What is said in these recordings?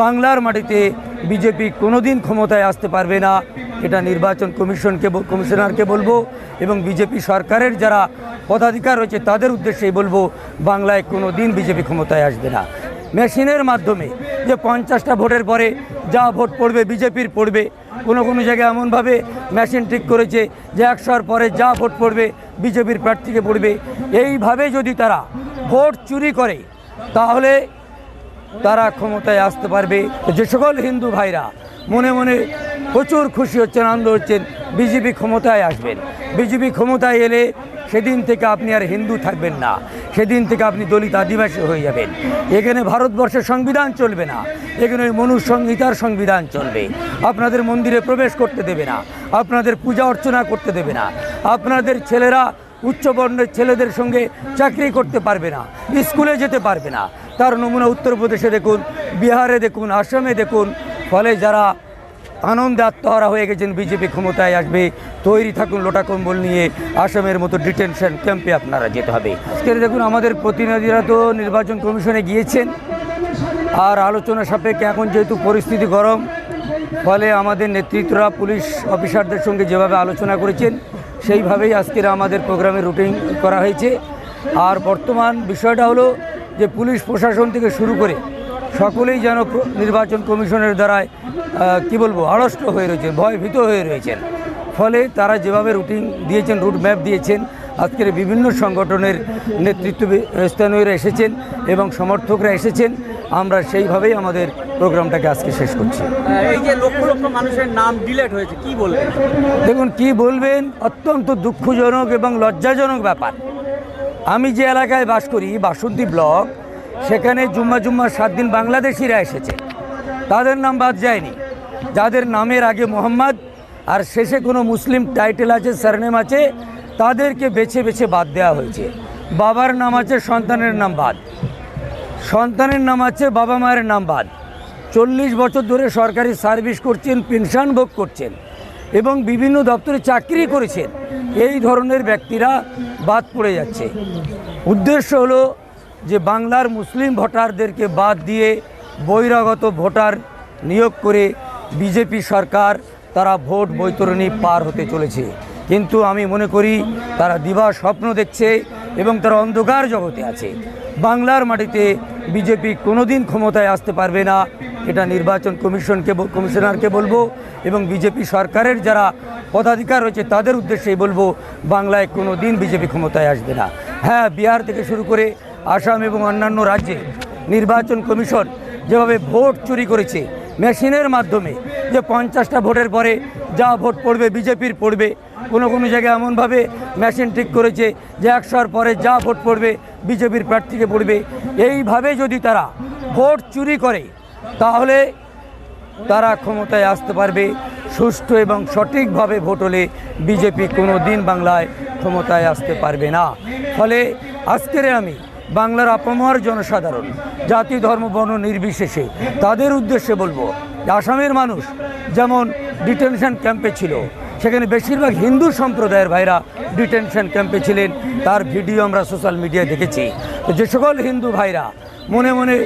বাংলার মাটিতে বিজেপি কোনোদিন ক্ষমতায় আসতে পারবে না, এটা নির্বাচন কমিশনারকে বলবো এবং বিজেপি সরকারের যারা পদাধিকার রয়েছে তাদের উদ্দেশ্যেই বলবো, বাংলায় কোনোদিন বিজেপি ক্ষমতায় আসবে না। মেশিনের মাধ্যমে যে 50টা ভোটের পরে যা ভোট পড়বে বিজেপির পড়বে, কোনো জায়গায় এমনভাবে মেশিন ঠিক করেছে যে 100-র পরে যা ভোট পড়বে বিজেপির প্রার্থীকে পড়বে। এইভাবে যদি তারা ভোট চুরি করে তাহলে তারা ক্ষমতায় আসতে পারবে। যে সকল হিন্দু ভাইরা মনে মনে প্রচুর খুশি হচ্ছেন, আনন্দ হচ্ছেন, বিজেপি ক্ষমতায় আসবেন, বিজেপি ক্ষমতায় এলে সেদিন থেকে আপনি আর হিন্দু থাকবেন না, সেদিন থেকে আপনি দলিত আদিবাসী হয়ে যাবেন। এখানে ভারতবর্ষের সংবিধান চলবে না, এখানে মনুষ্য সংহিতার সংবিধান চলবে। আপনাদের মন্দিরে প্রবেশ করতে দেবে না, আপনাদের পূজা অর্চনা করতে দেবে না, আপনাদের ছেলেরা উচ্চবর্ণের ছেলেদের সঙ্গে চাকরি করতে পারবে না, স্কুলে যেতে পারবে না। তার নমুনা উত্তরপ্রদেশে দেখুন, বিহারে দেখুন, আসামে দেখুন। ফলে যারা আনন্দে আত্মহারা হয়ে গেছেন বিজেপি ক্ষমতায় আসবে, তৈরি থাকুন লোটা কম্বল নিয়ে, আসামের মতো ডিটেনশন ক্যাম্পে আপনারা যেতে হবে। আজকে দেখুন আমাদের প্রতিনিধিরা তো নির্বাচন কমিশনে গিয়েছেন, আর আলোচনা সাপেক্ষে এখন যেহেতু পরিস্থিতি গরম, ফলে আমাদের নেতৃত্বরা পুলিশ অফিসারদের সঙ্গে যেভাবে আলোচনা করেছেন সেইভাবেই আজকের আমাদের প্রোগ্রামের রুটিন করা হয়েছে। আর বর্তমান বিষয়টা হলো যে পুলিশ প্রশাসন থেকে শুরু করে সকলেই যেন নির্বাচন কমিশনের দ্বারায় কি বলবো আড়ষ্ট হয়ে রয়েছেন, ভয়ভীত হয়ে রয়েছেন। ফলে তারা যেভাবে রুটিন দিয়েছেন, রুট ম্যাপ দিয়েছেন, আজকের বিভিন্ন সংগঠনের নেতৃত্ব স্থানীয়রা এসেছেন এবং সমর্থকরা এসেছেন, আমরা সেইভাবেই আমাদের প্রোগ্রামটাকে আজকে শেষ করছি। এই যে লক্ষ লক্ষ মানুষের নাম ডিলেট হয়েছে, কি বলবেন? দেখুন কি বলবেন, অত্যন্ত দুঃখজনক এবং লজ্জাজনক ব্যাপার। আমি যে এলাকায় বাস করি, বাসন্তী ব্লক, সেখানে জুম্মা 7 দিন বাংলাদেশিরা এসেছে, তাদের নাম বাদ যায়নি। যাদের নামের আগে মোহাম্মদ আর শেষে কোনো মুসলিম টাইটেল আছে, সারনেম আছে, তাদেরকে বেছে বেছে বাদ দেওয়া হয়েছে। বাবার নাম আছে, সন্তানের নাম বাদ, সন্তানের নাম আছে, বাবা মায়ের নাম বাদ। 40 বছর ধরে সরকারি সার্ভিস করছেন, পেনশন ভোগ করছেন এবং বিভিন্ন দপ্তরে চাকরি করেছেন, এই ধরনের ব্যক্তিরা বাদ পড়ে যাচ্ছে। উদ্দেশ্য হলো যে বাংলার মুসলিম ভোটারদেরকে বাদ দিয়ে বহিরাগত ভোটার নিয়োগ করে বিজেপি সরকার তারা ভোট বৈতরণী পার হতে চলেছে। কিন্তু আমি মনে করি তারা দিবা স্বপ্ন দেখছে এবং তারা অন্ধকার জগতে আছে। বাংলার মাটিতে বিজেপি কোনোদিন ক্ষমতায় আসতে পারবে না, এটা নির্বাচন কমিশনারকে বলবো এবং বিজেপি সরকারের যারা পদাধিকার রয়েছে তাদের উদ্দেশ্যেই বলবো, বাংলায় কোনোদিন বিজেপি ক্ষমতায় আসবে না। হ্যাঁ, বিহার থেকে শুরু করে আসাম এবং অন্যান্য রাজ্যে নির্বাচন কমিশন যেভাবে ভোট চুরি করেছে মেশিনের মাধ্যমে, যে 50টা ভোটের পরে যা ভোট পড়বে বিজেপির পড়বে, কোনো জায়গায় এমনভাবে মেশিন ঠিক করেছে যে 100-র পরে যা ভোট পড়বে বিজেপির প্রার্থীকে পড়বে। এইভাবে যদি তারা ভোট চুরি করে তাহলে তারা ক্ষমতায় আসতে পারবে। সুষ্ঠু এবং সঠিকভাবে ভোট হলে বিজেপি কোনো দিন বাংলায় ক্ষমতায় আসতে পারবে না। ফলে আজকের আমি বাংলার আপামর জনসাধারণ, জাতি ধর্ম বর্ণ নির্বিশেষে তাদের উদ্দেশ্যে বলবো, আসামের মানুষ যেমন ডিটেনশন ক্যাম্পে ছিল, সেখানে বেশিরভাগ হিন্দু সম্প্রদায়ের ভাইরা ডিটেনশন ক্যাম্পে ছিলেন, তার ভিডিও আমরা সোশ্যাল মিডিয়ায় দেখেছি। তো যে সকল হিন্দু ভাইরা মনে মনে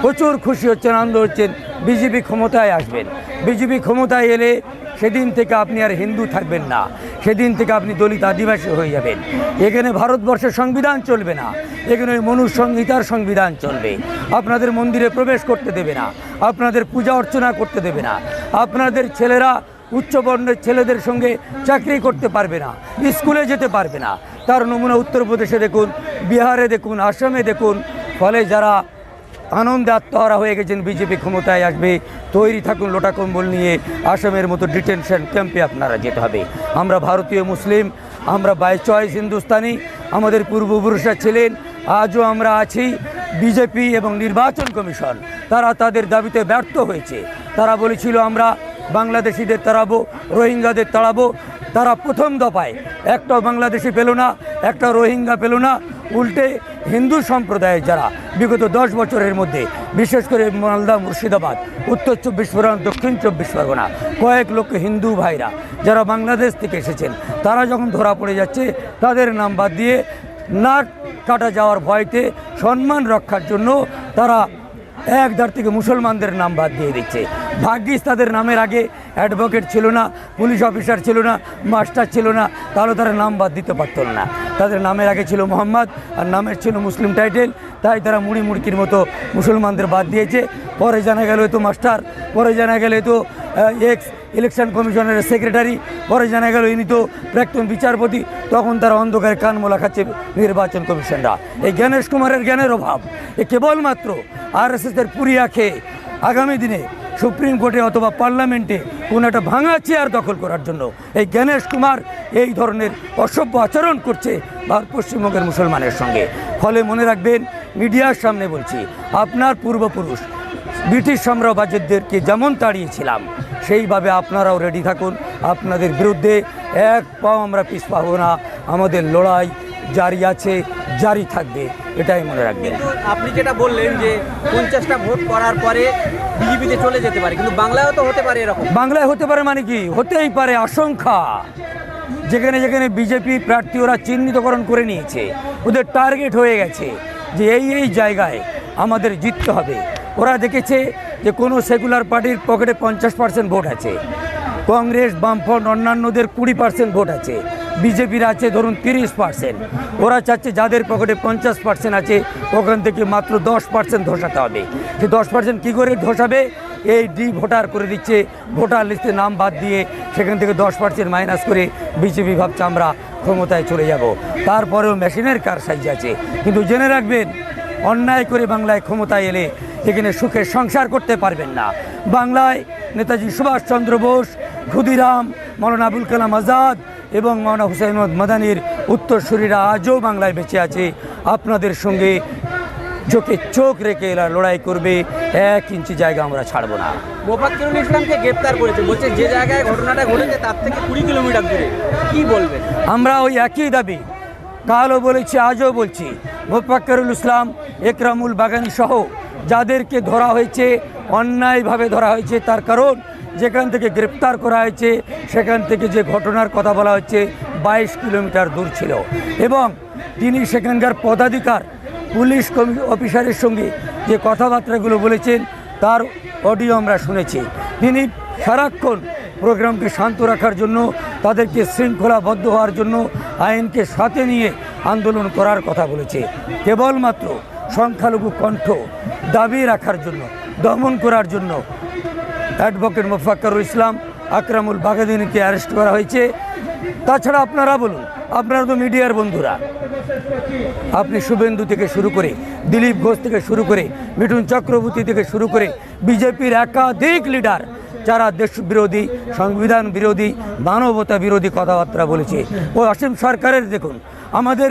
প্রচুর খুশি হচ্ছেন, আনন্দ হচ্ছেন, বিজেপি ক্ষমতায় আসবেন, বিজেপি ক্ষমতায় এলে সেদিন থেকে আপনি আর হিন্দু থাকবেন না, সেদিন থেকে আপনি দলিত আদিবাসী হয়ে যাবেন। এখানে ভারতবর্ষের সংবিধান চলবে না, এখানে মনুষ্য সংহিতার সংবিধান চলবে। আপনাদের মন্দিরে প্রবেশ করতে দেবে না, আপনাদের পূজা অর্চনা করতে দেবে না, আপনাদের ছেলেরা উচ্চবর্ণের ছেলেদের সঙ্গে চাকরি করতে পারবে না, স্কুলে যেতে পারবে না। তার নমুনা উত্তরপ্রদেশে দেখুন, বিহারে দেখুন, আসামে দেখুন। ফলে যারা আনন্দে আত্মহারা হয়ে গেছেন বিজেপি ক্ষমতায় আসবে, তৈরি থাকুন লোটা কম্বল নিয়ে, আসামের মতো ডিটেনশন ক্যাম্পে আপনারা যেতে হবে। আমরা ভারতীয় মুসলিম, আমরা বাই চয়েস হিন্দুস্তানি, আমাদের পূর্বপুরুষরা ছিলেন, আজও আমরা আছি। বিজেপি এবং নির্বাচন কমিশন তারা তাদের দাবিতে ব্যর্থ হয়েছে। তারা বলেছিল আমরা বাংলাদেশিদের তাড়াবো, রোহিঙ্গাদের তাড়াবো। তারা প্রথম দফায় একটা বাংলাদেশি পেল না, একটা রোহিঙ্গা পেল না, উল্টে হিন্দু সম্প্রদায়ের যারা বিগত 10 বছরের মধ্যে, বিশেষ করে মালদা, মুর্শিদাবাদ, উত্তর 24 পরগনা, দক্ষিণ 24 পরগনা, কয়েক লক্ষ হিন্দু ভাইরা যারা বাংলাদেশ থেকে এসেছেন, তারা যখন ধরা পড়ে যাচ্ছে, তাদের নাম বাদ দিয়ে নাক কাটা যাওয়ার ভয়তে সম্মান রক্ষার জন্য তারা এক ধার থেকে মুসলমানদের নাম বাদ দিয়ে দিচ্ছে। ভাগ্যিস তাদের নামের আগে অ্যাডভোকেট ছিল না, পুলিশ অফিসার ছিল না, মাস্টার ছিল না, তাহলে তারা নাম বাদ দিতে পারত না। তাদের নামের আগে ছিল মোহাম্মদ আর নামের ছিল মুসলিম টাইটেল, তাই তারা মুড়ি মুড়কির মতো মুসলমানদের বাদ দিয়েছে। পরে জানা গেল তো মাস্টার, পরে জানা গেল তো এক্স ইলেকশন কমিশনের সেক্রেটারি, পরে জানা গেল ইনি তো প্রাক্তন বিচারপতি। তখন তারা অন্ধকারে কান মোলা খাচ্ছে নির্বাচন কমিশনরা। এই জ্ঞানেশ কুমারের জ্ঞানের অভাব, এ কেবলমাত্র আরএসএসের পুরিয়া খেয়ে আগামী দিনে সুপ্রিম কোর্টে অথবা পার্লামেন্টে কোনো একটা ভাঙা চেয়ার দখল করার জন্য এই জ্ঞানেশ কুমার এই ধরনের অসভ্য আচরণ করছে পশ্চিমবঙ্গের মুসলমানের সঙ্গে। ফলে মনে রাখবেন, মিডিয়ার সামনে বলছি, আপনার পূর্বপুরুষ ব্রিটিশ সাম্রাজ্যবাদীদেরকে যেমন তাড়িয়েছিলাম সেইভাবে আপনারাও রেডি থাকুন। আপনাদের বিরুদ্ধে এক পাও আমরা পিছ পাবো না। আমাদের লড়াই জারি আছে, জারি থাকবে, এটাই মনে রাখবেন। কিন্তু আপনি যেটা বললেন যে 50টা ভোট করার পরে বিজেপিতে চলে যেতে পারে, কিন্তু বাংলায়ও তো হতে পারে এরকম। বাংলায় হতে পারে মানে কি? হতেই পারে, আশঙ্কা। যেখানে যেখানে বিজেপি প্রার্থী ওরা চিহ্নিতকরণ করে নিয়েছে, ওদের টার্গেট হয়ে গেছে যে এই জায়গায় আমাদের জিততে হবে। ওরা দেখেছে যে কোনো সেকুলার পার্টির পকেটে 50% ভোট আছে, কংগ্রেস, বামফ্রন্ট, অন্যান্যদের 20% ভোট আছে, বিজেপির আছে ধরুন 30%। ওরা চাচ্ছে যাদের পকেটে 50% আছে ওখান থেকে মাত্র 10% ধসাতে হবে। সে 10% কী করে ধসাবে? এই ভোটার করে দিচ্ছে, ভোটার লিস্টে নাম বাদ দিয়ে সেখান থেকে 10% মাইনাস করে বিজেপি ভাবছে আমরা ক্ষমতায় চলে যাব। তারপরেও মেশিনের কারসাজি আছে। কিন্তু জেনে রাখবেন, অন্যায় করে বাংলায় ক্ষমতায় এলে এখানে সুখে সংসার করতে পারবেন না। বাংলায় নেতাজি সুভাষচন্দ্র বোস, ক্ষুদিরাম, মৌলানা আবুল কালাম আজাদ এবং মৌলানা হুসাইন মাদানির উত্তরসূরিরা আজও বাংলায় বেঁচে আছে। আপনাদের সঙ্গে চোখে চোখ রেখে এরা লড়াই করবে, 1 ইঞ্চি জায়গা আমরা ছাড়বো না। মোফাক্কিরুল ইসলামকে গ্রেপ্তার করেছে, বলছে যে জায়গায় ঘটনাটা ঘটেছে তার থেকে 20 কিলোমিটার দূরে। কি বলবেন? আমরা ওই একই দাবি কালও বলেছি, আজও বলছি। মোফাক্কিরুল ইসলাম, একরামুল বাগানী সহ যাদেরকে ধরা হয়েছে, অন্যায়ভাবে ধরা হয়েছে, তার কারণ যেখান থেকে গ্রেপ্তার করা হয়েছে সেখান থেকে যে ঘটনার কথা বলা হচ্ছে 22 কিলোমিটার দূর ছিল, এবং তিনি সেখানকার পদাধিকার পুলিশ অফিসারের সঙ্গে যে কথাবার্তাগুলো বলেছেন তার অডিও আমরা শুনেছি। তিনি সারাক্ষণ প্রোগ্রামকে শান্ত রাখার জন্য, তাদেরকে শৃঙ্খলাবদ্ধ হওয়ার জন্য, আইনকে সাথে নিয়ে আন্দোলন করার কথা বলেছে। কেবলমাত্র সংখ্যালঘু কণ্ঠ দাবি রাখার জন্য, দমন করার জন্য অ্যাডভোকেট মোফাক্কিরুল ইসলাম, আকরামুল বাগাদিনীকে অ্যারেস্ট করা হয়েছে। তাছাড়া আপনারা বলুন, আপনারা তো মিডিয়ার বন্ধুরা, আপনি শুভেন্দু থেকে শুরু করে, দিলীপ ঘোষ থেকে শুরু করে, মিঠুন চক্রবর্তী থেকে শুরু করে বিজেপির একাধিক লিডার যারা দেশ বিরোধী, সংবিধান বিরোধী, মানবতা বিরোধী কথাবার্তা বলেছে। ও অসীম সরকারের দেখুন, আমাদের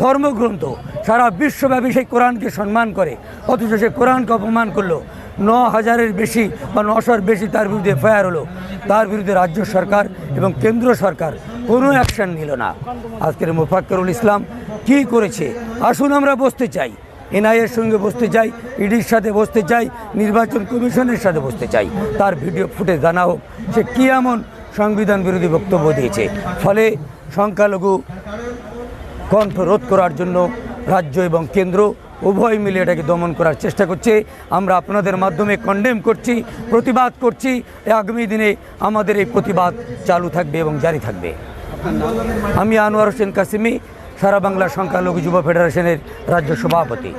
ধর্মগ্রন্থ সারা বিশ্বব্যাপী সেই কোরআনকে সম্মান করে, অথচ সে কোরআনকে অপমান করলো। 9,000-এর বেশি বা 900-এর বেশি তার বিরুদ্ধে এফআইআর হলো। তার বিরুদ্ধে রাজ্য সরকার এবং কেন্দ্র সরকার কোনো অ্যাকশন নিল না। আজকের মোফাক্কিরুল ইসলাম কি করেছে? আসুন আমরা বসতে চাই, এনআইএর সঙ্গে বসতে চাই, ইডির সাথে বসতে চাই, নির্বাচন কমিশনের সাথে বসতে চাই। তার ভিডিও ফুটেজ জানা হোক সে কী এমন সংবিধান বিরোধী বক্তব্য দিয়েছে। ফলে সংখ্যালঘু কণ্ঠ রোধ করার জন্য রাজ্য এবং কেন্দ্র উভয় মিলে এটাকে দমন করার চেষ্টা করছে। আমরা আপনাদের মাধ্যমে কন্ডেম করছি, প্রতিবাদ করছি। আগামী দিনে আমাদের এই প্রতিবাদ চালু থাকবে এবং জারি থাকবে। আমি আনোয়ার হোসেন কাসিমি, সারা বাংলা সংখ্যালঘু যুব ফেডারেশনের রাজ্য সভাপতি।